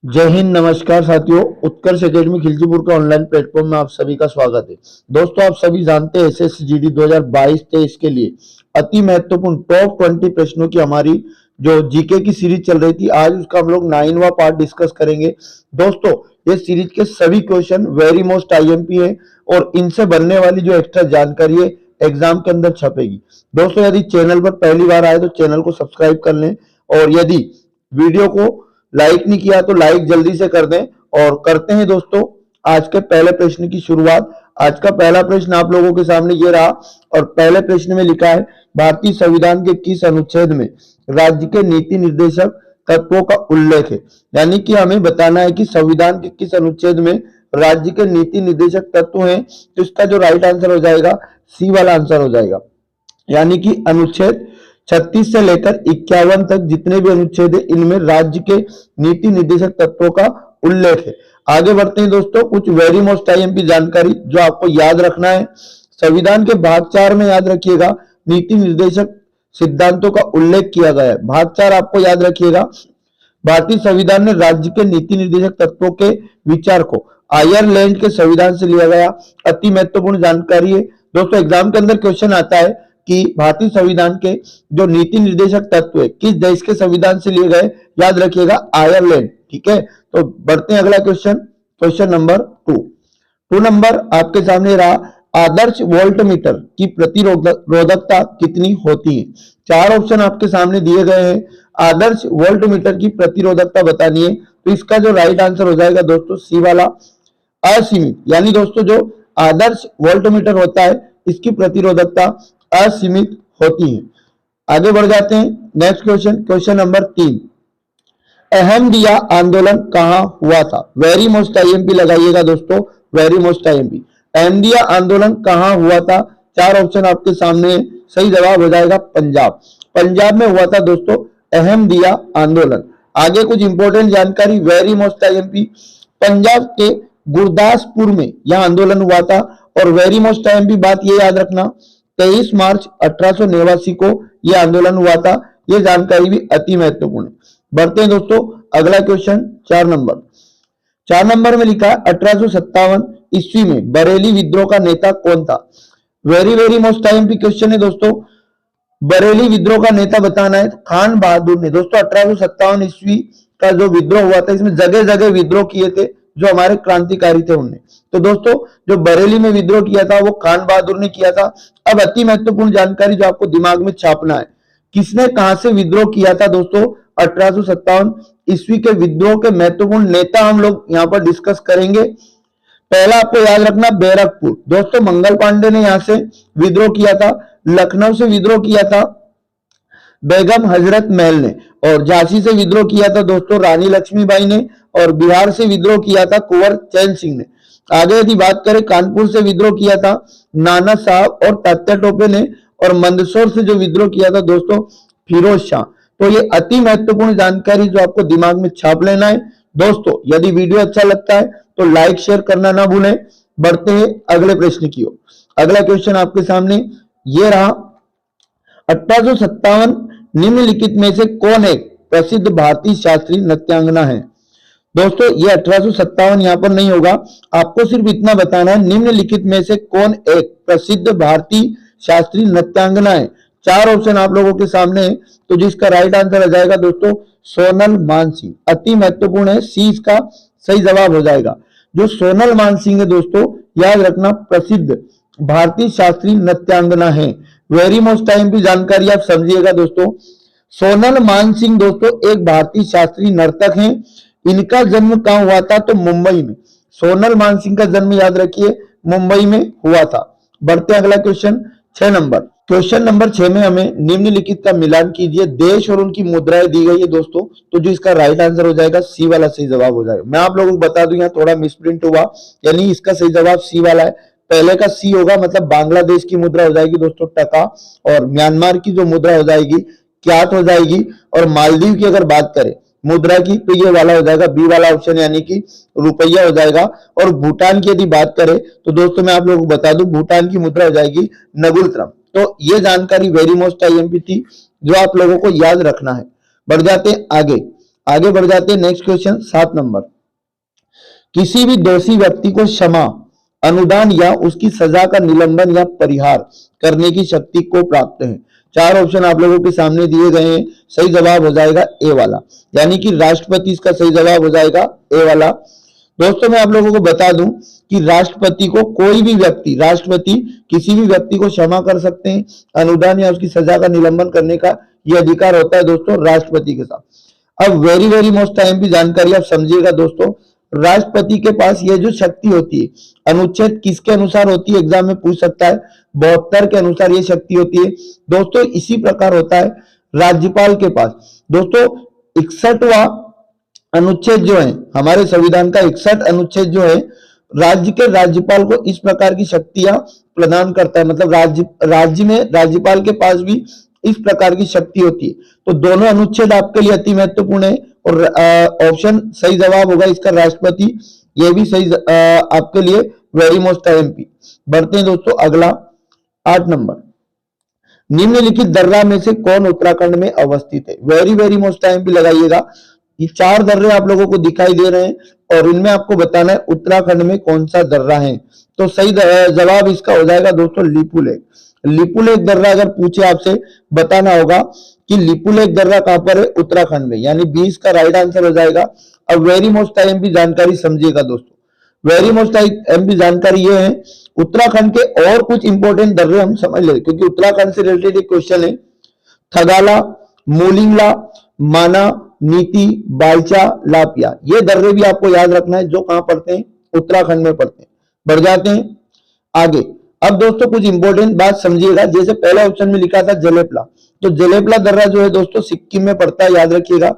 जय हिंद, नमस्कार साथियों। उत्कर्ष एकेडमी खिलचीपुर का ऑनलाइन प्लेटफॉर्म में आप सभी का स्वागत है। दोस्तों, आप सभी जानते हैं एसएसजीडी 2022-23 के लिए अति महत्वपूर्ण टॉप 20 प्रश्नों की हमारी जो जीके की सीरीज चल रही थी, आज उसका हम लोग 9वां पार्ट डिस्कस करेंगे। दोस्तों, ये सीरीज के सभी क्वेश्चन वेरी मोस्ट आईएमपी है और इनसे बनने वाली जो एक्स्ट्रा जानकारी है एग्जाम के अंदर छपेगी। दोस्तों, यदि चैनल पर पहली बार आए तो चैनल को सब्सक्राइब कर लें और यदि वीडियो को लाइक नहीं किया तो लाइक जल्दी से कर दें। और करते हैं दोस्तों आज के पहले प्रश्न की शुरुआत। आज का पहला प्रश्न आप लोगों के सामने ये रहा और पहले प्रश्न में लिखा है, भारतीय संविधान के किस अनुच्छेद में राज्य के नीति निर्देशक तत्वों का उल्लेख है। यानी कि हमें बताना है कि संविधान के किस अनुच्छेद में राज्य के नीति निर्देशक तत्व हैं। तो इसका जो राइट आंसर हो जाएगा सी वाला आंसर हो जाएगा। यानी कि अनुच्छेद 36 से लेकर 51 तक जितने भी अनुच्छेद है इनमें राज्य के नीति निर्देशक तत्वों का उल्लेख है। आगे बढ़ते हैं दोस्तों, कुछ वेरी मोस्ट आईएमपी जानकारी जो आपको याद रखना है। संविधान के भाग 4 में याद रखिएगा नीति निर्देशक सिद्धांतों का उल्लेख किया गया है। भाग 4 आपको याद रखिएगा। भारतीय संविधान ने राज्य के नीति निर्देशक तत्वों के विचार को आयरलैंड के संविधान से लिया गया। अति महत्वपूर्ण जानकारी है दोस्तों। एग्जाम के अंदर क्वेश्चन आता है कि भारतीय संविधान के जो नीति निर्देशक तत्व है किस देश के संविधान से लिए गए। याद रखिएगा आयरलैंड। ठीक है, तो बढ़ते हैं अगला क्वेश्चन, क्वेश्चन नंबर 2 नंबर आपके सामने रहा, आदर्श वोल्टमीटर की प्रतिरोधकता कितनी होती है। चार ऑप्शन आपके सामने दिए गए हैं। आदर्श वोल्टमीटर की प्रतिरोधकता बतानी है तो इसका जो राइट आंसर हो जाएगा दोस्तों सी वाला, असीमित। यानी दोस्तों जो आदर्श वोल्टमीटर होता है इसकी प्रतिरोधकता असीमित होती है। आगे बढ़ जाते हैं next question, question number 3, Ahmadiyya आंदोलन कहां हुआ था। वेरी मोस्ट आईएमपी लगाइएगा दोस्तों, वेरी मोस्ट आईएमपी। अहमदिया आंदोलन कहां हुआ था। चार ऑप्शन आपके सामने, सही जवाब हो जाएगा पंजाब। पंजाब में हुआ था दोस्तों अहमदिया आंदोलन। आगे कुछ इंपॉर्टेंट जानकारी वेरी मोस्ट आईएमपी, पंजाब के गुरदासपुर में यह आंदोलन हुआ था। और वेरी मोस्ट आईएमपी बात ये याद रखना, 23 मार्च 1889 को यह आंदोलन हुआ था। यह जानकारी भी अति महत्वपूर्ण है। बढ़ते हैं दोस्तों अगला क्वेश्चन, 4 नंबर में लिखा है 1857 ईस्वी में बरेली विद्रोह का नेता कौन था। वेरी मोस्ट आईएमपी क्वेश्चन है दोस्तों। बरेली विद्रोह का नेता बताना है, खान बहादुर ने। दोस्तों 1857 ईस्वी का जो विद्रोह हुआ था इसमें जगह जगह विद्रोह किए थे जो हमारे क्रांतिकारी थे उनने। तो दोस्तों जो बरेली में विद्रोह किया था वो खान बहादुर ने किया था। अब अति महत्वपूर्ण जानकारी जो आपको दिमाग में छापना है, किसने कहां से विद्रोह किया था। दोस्तों 1857 ईस्वी के विद्रोह के महत्वपूर्ण नेता हम लोग यहां पर डिस्कस करेंगे। पहला आपको याद रखना बैरकपुर। दोस्तों मंगल पांडे ने यहां से विद्रोह किया था। लखनऊ से विद्रोह किया था बेगम हजरत महल ने। और झांसी से विद्रोह किया था दोस्तों रानी लक्ष्मीबाई ने। और बिहार से विद्रोह किया था कुंवर चैन सिंह ने। आगे यदि बात करें कानपुर से विद्रोह किया था नाना साहब और तात्या टोपे ने। और मंदसौर से जो विद्रोह किया था दोस्तों फिरोज शाह। तो ये अति महत्वपूर्ण जानकारी जो आपको दिमाग में छाप लेना है। दोस्तों यदि वीडियो अच्छा लगता है तो लाइक शेयर करना ना भूलें। बढ़ते हैं अगले प्रश्न की ओर। अगला क्वेश्चन आपके सामने ये रहा, 1857 निम्नलिखित में से कौन एक प्रसिद्ध भारतीय शास्त्रीय नृत्यांगना है। दोस्तों ये 1857 यहां पर नहीं होगा, आपको सिर्फ इतना बताना है निम्नलिखित में से कौन एक प्रसिद्ध भारतीय शास्त्रीय नृत्यांगना है। चार ऑप्शन आप लोगों के सामने है तो जिसका राइट आंसर आ जाएगा दोस्तों सोनल मानसिंह। अति महत्वपूर्ण है, सी इसका सही जवाब हो जाएगा। जो सोनल मानसिंह है दोस्तों याद रखना प्रसिद्ध भारतीय शास्त्रीय नृत्यांगना है। वेरी मोस्ट आईएमपी जानकारी आप समझिएगा दोस्तों। सोनल मानसिंह दोस्तों एक भारतीय शास्त्रीय नर्तक हैं। इनका जन्म कहां हुआ था तो मुंबई में। सोनल मानसिंह का जन्म याद रखिए मुंबई में हुआ था। बढ़ते अगला क्वेश्चन 6 नंबर, क्वेश्चन नंबर 6 में हमें निम्नलिखित का मिलान कीजिए। देश और उनकी मुद्राएं दी गई है दोस्तों, तो जो इसका राइट आंसर हो जाएगा सी वाला सही जवाब हो जाएगा। मैं आप लोगों को बता दूं यहाँ थोड़ा मिसप्रिंट हुआ, यानी इसका सही जवाब सी वाला है। पहले का सी होगा मतलब बांग्लादेश की मुद्रा हो जाएगी दोस्तों टका। और म्यांमार की जो मुद्रा हो जाएगी क्याट हो जाएगी। और मालदीव की अगर बात करें मुद्रा की तो ये वाला हो जाएगा बी वाला ऑप्शन, यानी कि रुपया हो जाएगा। और भूटान की यदि बात करें तो दोस्तों मैं आप लोगों को बता दूं भूटान की मुद्रा हो जाएगी नगुलत्रम। तो ये जानकारी वेरी मोस्ट आईएमपी थी जो आप लोगों को याद रखना है। बढ़ जाते हैं आगे, आगे बढ़ जाते हैं नेक्स्ट क्वेश्चन 7 नंबर। किसी भी दोषी व्यक्ति को क्षमा, अनुदान या उसकी सजा का निलंबन या परिहार करने की शक्ति को प्राप्त है। चार ऑप्शन आप लोगों के सामने दिए गए हैं, सही जवाब हो जाएगा ए वाला, यानी कि राष्ट्रपति इसका सही जवाब हो जाएगा ए वाला। दोस्तों मैं आप लोगों को बता दूं कि राष्ट्रपति को कोई भी व्यक्ति, राष्ट्रपति किसी भी व्यक्ति को क्षमा कर सकते हैं, अनुदान या उसकी सजा का निलंबन करने का यह अधिकार होता है दोस्तों राष्ट्रपति के साथ। अब वेरी वेरी मोस्ट टाइम की जानकारी आप समझिएगा दोस्तों, राष्ट्रपति के पास यह जो शक्ति होती है, अनुच्छेद किसके अनुसार होती है एग्जाम में पूछ सकता है, 72 के अनुसार ये शक्ति होती है दोस्तों। इसी प्रकार होता है राज्यपाल के पास दोस्तों। 61वां अनुच्छेद जो है हमारे संविधान का 61 अनुच्छेद जो है राज्य के राज्यपाल को इस प्रकार की शक्तियां प्रदान करता है, मतलब राज्य में राज्यपाल के पास भी इस प्रकार की शक्ति होती है। तो दोनों अनुच्छेद आपके लिए अति महत्वपूर्ण है और ऑप्शन सही जवाब होगा इसका राष्ट्रपति, ये भी सही आपके लिए वेरी मोस्ट एमपी। बढ़ते हैं दोस्तों अगला 8 नंबर। निम्नलिखित दर्रा में से कौन उत्तराखंड में अवस्थित है? वेरी वेरी मोस्ट एमपी लगाइएगा। ये 4 दर्रे आप लोगों को दिखाई दे रहे हैं और इनमें आपको बताना है उत्तराखंड में कौन सा दर्रा है। तो सही जवाब इसका हो जाएगा दोस्तों लिपुलेख। लिपुलेख दर्रा अगर पूछे आपसे बताना होगा कि लिपुलेख दर्रा कहां पर है, उत्तराखंड में, यानी 20 का राइट आंसर हो जाएगा। अब वेरी मोस्ट एमपी जानकारी समझिएगा दोस्तों, वेरी मोस्ट एमपी जानकारी ये है, उत्तराखंड के और कुछ इंपॉर्टेंट दर्रे हम समझ ले क्योंकि उत्तराखंड से रिलेटेड एक क्वेश्चन है। थगाला, मोलिंगला, माना, नीति, बालचा, लापिया, ये दर्रे भी आपको याद रखना है जो कहां पड़ते हैं, उत्तराखंड में पड़ते हैं। बढ़ जाते हैं आगे। अब दोस्तों कुछ इंपॉर्टेंट बात समझिएगा, जैसे पहला ऑप्शन में लिखा था जलेपला, तो जलेपला दर्रा जो है दोस्तों सिक्किम में पड़ता है, याद रखिएगा।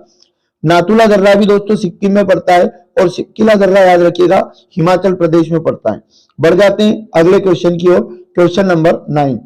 नाथुला दर्रा भी दोस्तों सिक्किम में पड़ता है और सिक्किला दर्रा याद रखिएगा हिमाचल प्रदेश में पड़ता है। बढ़ जाते हैं अगले क्वेश्चन की ओर, क्वेश्चन नंबर 9।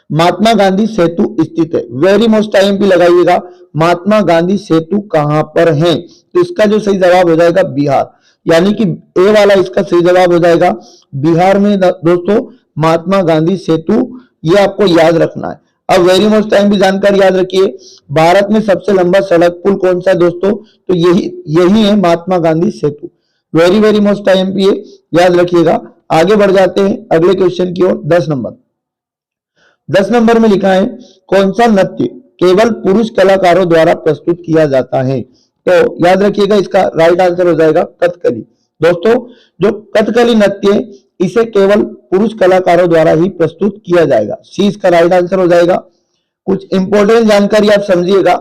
महात्मा गांधी सेतु स्थित है, वेरी मोस्ट आईएमपी लगाइएगा। महात्मा गांधी सेतु कहां पर है? तो इसका जो सही जवाब हो जाएगा बिहार, यानी कि ए वाला इसका सही जवाब हो जाएगा बिहार में दोस्तों महात्मा गांधी सेतु, ये आपको याद रखना है। अब वेरी मोस्ट टाइम भी जानकारी याद रखिए, भारत में सबसे लंबा सड़क पुल कौन सा है दोस्तों? तो यही है महात्मा गांधी सेतु। वेरी वेरी मोस्ट टाइम भी याद रखिएगा। आगे बढ़ जाते हैं अगले क्वेश्चन की ओर। 10 नंबर, 10 नंबर में लिखा है कौन सा नृत्य केवल पुरुष कलाकारों द्वारा प्रस्तुत किया जाता है? तो याद रखिएगा इसका राइट आंसर हो जाएगा कथकली। दोस्तों जो कथकली नृत्य है इसे केवल पुरुष कलाकारों द्वारा ही प्रस्तुत किया जाएगा, सी इसका राइट आंसर हो जाएगा। कुछ इंपॉर्टेंट जानकारी आप समझिएगा,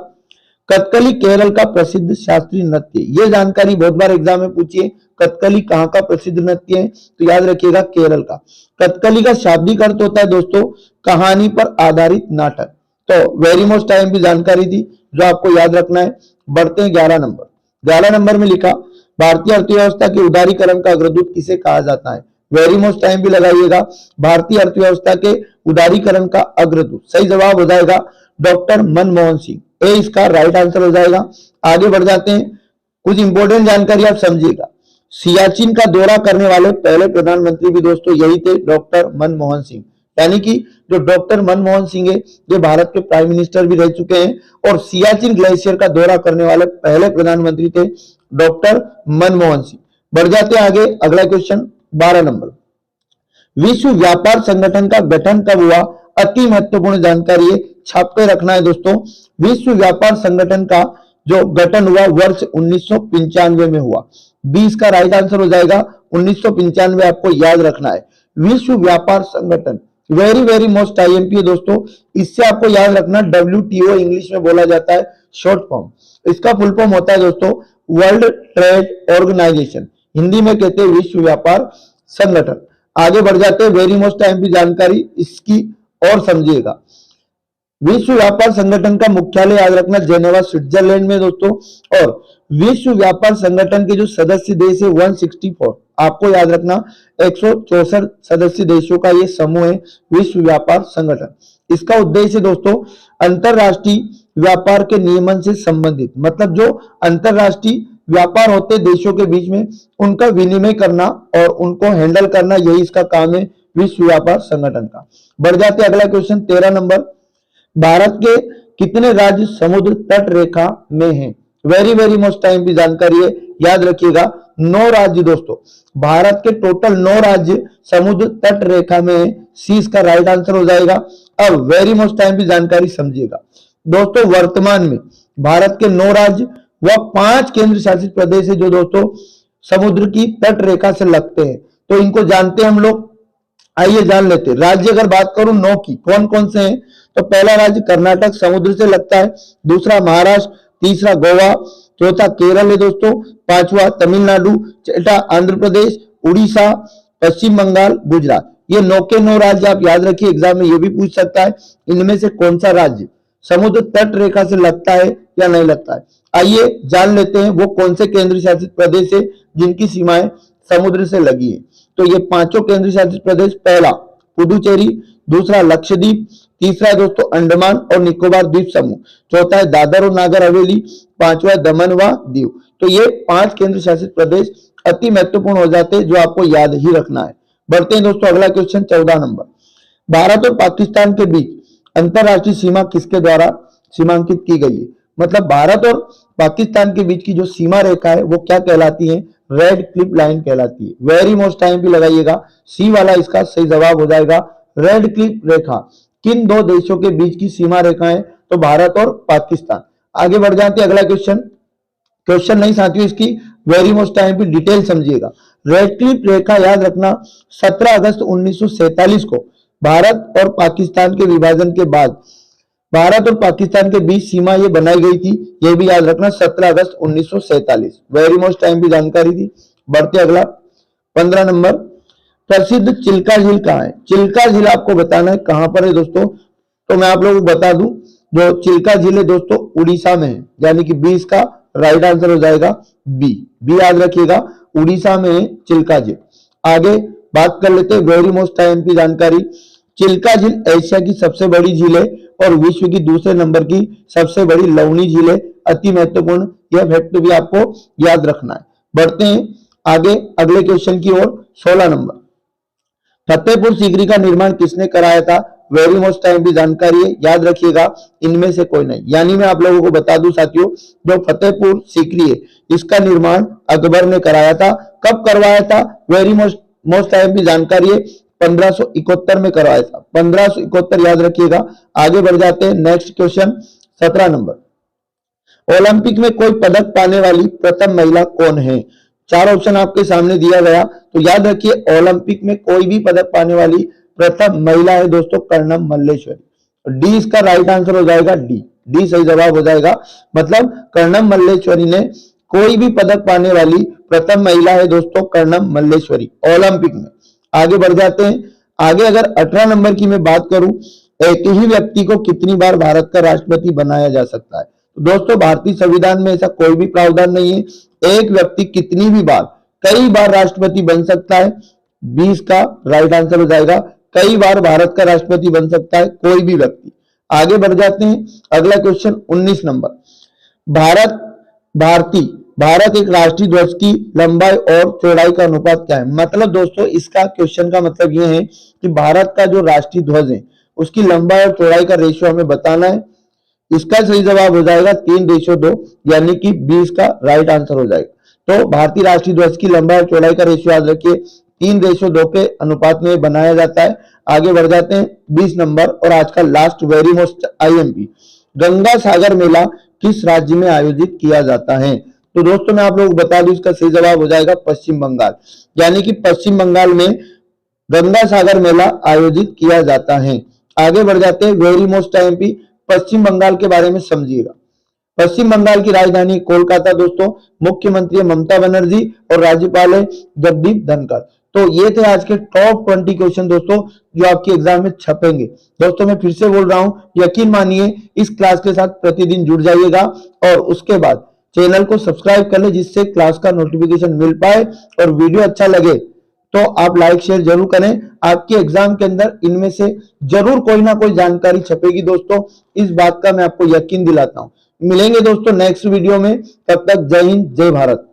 कथकली केरल का प्रसिद्ध शास्त्रीय नृत्य, ये जानकारी बहुत बार एग्जाम में पूछी है। कथकली कहाँ का प्रसिद्ध नृत्य है? तो याद रखिएगा केरल का। कथकली का शाब्दिक अर्थ होता है दोस्तों कहानी पर आधारित नाटक। तो वेरी मोस्ट टाइम की जानकारी थी जो आपको याद रखना है। बढ़ते हैं 11 नंबर। 11 नंबर में लिखा भारतीय अर्थव्यवस्था के उदारीकरण का अग्रदूत किसे कहा जाता है? वेरी मोस्ट टाइम भी लगाइएगा, भारतीय अर्थव्यवस्था के उदारीकरण का अग्रदूत, सही जवाब हो जाएगा डॉक्टर मनमोहन सिंह, ए इसका राइट आंसर हो जाएगा। आगे बढ़ जाते हैं, कुछ इंपॉर्टेंट जानकारी आप समझिएगा। सियाचिन का दौरा करने वाले पहले प्रधानमंत्री भी दोस्तों यही थे, डॉक्टर मनमोहन सिंह, यानी कि जो डॉक्टर मनमोहन सिंह है ये भारत के प्राइम मिनिस्टर भी रह चुके हैं और सियाचिन ग्लेशियर का दौरा करने वाले पहले प्रधानमंत्री थे डॉक्टर मनमोहन सिंह। बढ़ जाते हैं आगे, अगला क्वेश्चन 12 नंबर। विश्व व्यापार संगठन का गठन कब हुआ? अति महत्वपूर्ण जानकारी है, छाप के रखना है दोस्तों। विश्व व्यापार संगठन का जो गठन हुआ वर्ष 1995 में हुआ, 20 का राइट आंसर हो जाएगा 1995, आपको याद रखना है। विश्व व्यापार संगठन वेरी वेरी मोस्ट आईएमपी है दोस्तों, इससे आपको याद रखना WTO इंग्लिश में बोला जाता है शॉर्ट फॉर्म, इसका फुल फॉर्म होता है दोस्तों वर्ल्ड ट्रेड ऑर्गेनाइजेशन, हिंदी में कहते हैं विश्व व्यापार संगठन। आगे बढ़ जाते हैं, वेरी मोस्ट आईएमपी जानकारी इसकी और समझिएगा। विश्व व्यापार संगठन का मुख्यालय याद रखना जेनेवा स्विट्जरलैंड में दोस्तों, और विश्व व्यापार संगठन के जो सदस्य देश है 164, आपको याद रखना 164 सदस्य देशों का ये समूह है विश्व व्यापार संगठन। इसका उद्देश्य दोस्तों अंतरराष्ट्रीय व्यापार के नियमन से संबंधित, मतलब जो अंतरराष्ट्रीय व्यापार होते देशों के बीच में उनका विनिमय करना और उनको हैंडल करना, यही इसका काम है विश्व व्यापार संगठन का। बढ़ जाते अगला क्वेश्चन 13 नंबर। भारत के कितने राज्य समुद्र तट रेखा में हैं? वेरी वेरी मोस्ट टाइम की जानकारी है, याद रखिएगा। 9 राज्य दोस्तों, भारत के टोटल 9 राज्य समुद्र तट रेखा में, सी इसका राइट आंसर हो जाएगा। अब वेरी मोस्ट टाइम की जानकारी समझिएगा दोस्तों, वर्तमान में भारत के 9 राज्य व 5 केंद्र शासित प्रदेश है जो दोस्तों समुद्र की तट रेखा से लगते हैं। तो इनको जानते हैं हम लोग, आइए जान लेते हैं। राज्य अगर बात करूं 9 की, कौन कौन से हैं, तो पहला राज्य कर्नाटक समुद्र से लगता है, दूसरा महाराष्ट्र, तीसरा गोवा, चौथा केरल है दोस्तों, पांचवा तमिलनाडु, छठा आंध्र प्रदेश, उड़ीसा, पश्चिम बंगाल, गुजरात। ये 9 के 9 राज्य आप याद रखिए, एग्जाम में ये भी पूछ सकता है इनमें से कौन सा राज्य समुद्र तट रेखा से लगता है या नहीं लगता है। आइए जान लेते हैं वो कौन से केंद्र शासित प्रदेश है जिनकी सीमाएं समुद्र से लगी है। तो ये 5 केंद्र शासित प्रदेश, पहला पुडुचेरी, दूसरा लक्षद्वीप, तीसरा है दोस्तों अंडमान और निकोबार द्वीप समूह, चौथा है दादर और नागर हवेली, पांचवा है दमन व दीव। तो ये 5 केंद्र शासित प्रदेश अति महत्वपूर्ण हो जाते हैं जो आपको याद ही रखना है। बढ़ते हैं दोस्तों अगला क्वेश्चन 14 नंबर। भारत और पाकिस्तान के बीच अंतरराष्ट्रीय सीमा किसके द्वारा सीमांकित की गई है। मतलब भारत और पाकिस्तान के बीच की जो सीमा रेखा है वो क्या कहलाती है, रेड क्लिफ लाइन कहलाती है। वेरी मोस्ट टाइम भी लगाइएगा, सी वाला इसका सही जवाब हो जाएगा। रेड क्लिफ रेखा किन 2 देशों के बीच की सीमा रेखा है, तो भारत और पाकिस्तान। आगे बढ़ जाते हैं अगला क्वेश्चन, क्वेश्चन नहीं साथियों, इसकी वेरी मोस्ट टाइम भी डिटेल समझिएगा। रेड क्लिफ रेखा याद रखना 17 अगस्त 1947 को भारत और पाकिस्तान के विभाजन के बाद भारत और पाकिस्तान के बीच सीमा ये बनाई गई थी, ये भी याद रखना 17 अगस्त 1947। वेरी मोस्ट टाइम की जानकारी थी। बढ़ते अगला 15 नंबर, प्रसिद्ध चिल्का झील कहाँ है। चिल्का झील आपको बताना है कहां पर है दोस्तों, तो मैं आप लोगों को बता दूं जो चिल्का झील है दोस्तों उड़ीसा में है, यानी कि 20 का राइट आंसर हो जाएगा बी। बी याद रखिएगा, उड़ीसा में है चिल्का झील। आगे बात कर लेते हैं वेरी मोस्ट टाइम की जानकारी। चिल्का झील एशिया की सबसे बड़ी झील है और विश्व की दूसरे नंबर की सबसे बड़ी लवणी झील है। अति महत्वपूर्ण यह फैक्ट भी आपको याद रखना है। बढ़ते हैं आगे अगले क्वेश्चन की ओर। 16 नंबर, फतेहपुर सीकरी का निर्माण किसने कराया था। वेरी मोस्ट टाइम की जानकारी है, याद रखिएगा इनमें से कोई नहीं। यानी मैं आप लोगों को बता दूं साथियों, जो फतेहपुर सीकरी है इसका निर्माण अकबर ने कराया था। कब करवाया था, वेरी मोस्ट टाइम की जानकारी है, 1571 में करवाया था। 1571 याद रखिएगा। आगे बढ़ जाते हैं नेक्स्ट क्वेश्चन 17 नंबर, ओलंपिक में कोई पदक पाने वाली प्रथम महिला कौन है। 4 ऑप्शन आपके सामने दिया गया, तो याद रखिए ओलंपिक में कोई भी पदक पाने वाली प्रथम महिला है दोस्तों कर्णम मल्लेश्वरी। डी इसका राइट आंसर हो जाएगा, डी सही जवाब हो जाएगा। मतलब कर्णम मल्लेश्वरी ने कोई भी पदक पाने वाली प्रथम महिला है दोस्तों कर्णम मल्लेश्वरी ओलंपिक में। आगे बढ़ जाते हैं। आगे अगर 18 नंबर की मैं बात करूं, एक ही व्यक्ति को कितनी बार भारत का राष्ट्रपति बनाया जा सकता है। तो दोस्तों भारतीय संविधान में ऐसा कोई भी प्रावधान नहीं है, एक व्यक्ति कितनी भी बार, कई बार राष्ट्रपति बन सकता है। 20 का राइट आंसर हो जाएगा, कई बार भारत का राष्ट्रपति बन सकता है कोई भी व्यक्ति। आगे बढ़ जाते हैं अगला क्वेश्चन 19 नंबर, भारत एक राष्ट्रीय ध्वज की लंबाई और चौड़ाई का अनुपात क्या है। मतलब दोस्तों इसका क्वेश्चन का मतलब यह है कि भारत का जो राष्ट्रीय ध्वज है उसकी लंबाई और चौड़ाई का रेशियो हमें बताना है। इसका सही जवाब हो जाएगा 3:2, यानी कि 20 का राइट आंसर हो जाएगा। तो भारतीय राष्ट्रीय ध्वज की लंबाई और चौड़ाई का रेशियो याद रखिए 3:2 के अनुपात में बनाया जाता है। आगे बढ़ जाते हैं 20 नंबर और आज का last very most IMP, Ganga Sagar Mela किस राज्य में आयोजित किया जाता है। तो दोस्तों मैं आप लोगों को बता दूं इसका सही जवाब हो जाएगा पश्चिम बंगाल, यानी कि पश्चिम बंगाल में गंगा सागर मेला आयोजित किया जाता है। आगे बढ़ जाते हैं वेरी मोस्ट आईएमपी, पश्चिम बंगाल के बारे में समझिएगा। पश्चिम बंगाल की राजधानी कोलकाता दोस्तों, मुख्यमंत्री ममता बनर्जी और राज्यपाल है जगदीप धनखड़। तो ये थे आज के टॉप 20 क्वेश्चन दोस्तों जो आपके एग्जाम में छपेंगे। दोस्तों मैं फिर से बोल रहा हूं, यकीन मानिए इस क्लास के साथ प्रतिदिन जुड़ जाइएगा और उसके बाद चैनल को सब्सक्राइब कर ले जिससे क्लास का नोटिफिकेशन मिल पाए। और वीडियो अच्छा लगे तो आप लाइक शेयर जरूर करें। आपके एग्जाम के अंदर इनमें से जरूर कोई ना कोई जानकारी छपेगी दोस्तों, इस बात का मैं आपको यकीन दिलाता हूं। मिलेंगे दोस्तों नेक्स्ट वीडियो में, तब तक जय हिंद जय भारत।